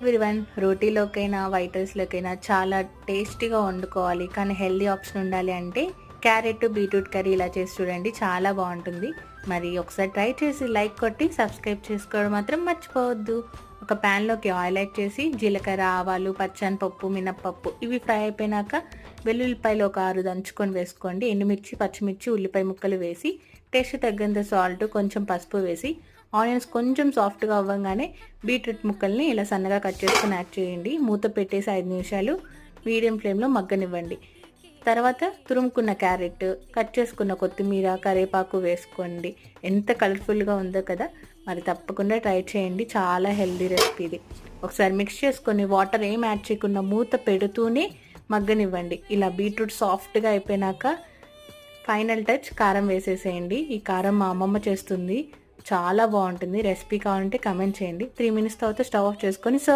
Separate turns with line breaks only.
Everyone, రోటీలోకైనా white రైస్లోకైనా చాలా టేస్టీగా వండుకోవాలి కానీ హెల్దీ ఆప్షన్ ఉండాలి అంటే క్యారెట్ బీట్రూట్ కర్రీ ఇలా చేసి చూడండి, చాలా బాగుంటుంది. మరి ఒకసారి ట్రై చేసి లైక్ కొట్టి సబ్స్క్రైబ్ చేసుకోవడం మాత్రం మర్చిపోవద్దు. ఒక ప్యాన్లోకి ఆయిల్ యాడ్ చేసి జీలకర్ర, ఆవాలు, పచ్చనిపప్పు, మినప్పప్పు ఇవి ఫ్రై అయిపోయినాక వెల్లుల్లిపాయలు ఒక 6 దంచుకొని వేసుకోండి. ఎండుమిర్చి, పచ్చిమిర్చి, ఉల్లిపాయ ముక్కలు వేసి టేస్ట్ తగ్గంత సాల్ట్, కొంచెం పసుపు వేసి ఆనియన్స్ కొంచెం సాఫ్ట్గా అవ్వగానే బీట్రూట్ ముక్కల్ని ఇలా సన్నగా కట్ చేసుకొని యాడ్ చేయండి. మూత పెట్టేసి 5 నిమిషాలు మీడియం ఫ్లేమ్లో మగ్గనివ్వండి. తర్వాత తురుముకున్న క్యారెట్, కట్ చేసుకున్న కొత్తిమీర, కరివేపాకు వేసుకోండి. ఎంత కలర్ఫుల్గా ఉందో కదా, మరి తప్పకుండా ట్రై చేయండి. చాలా హెల్దీ రెసిపీ ఇది. ఒకసారి మిక్స్ చేసుకొని వాటర్ ఏం యాడ్ చేయకుండా మూత పెడుతూనే మగ్గనివ్వండి. ఇలా బీట్రూట్ సాఫ్ట్గా అయిపోయినాక ఫైనల్ టచ్ కారం వేసేసేయండి. ఈ కారం మా అమ్మమ్మ చేస్తుంది, చాలా బాగుంటుంది. రెసిపీ కావాలంటే కమెంట్ చేయండి. 3 మినిట్స్ తర్వాత స్టవ్ ఆఫ్ చేసుకొని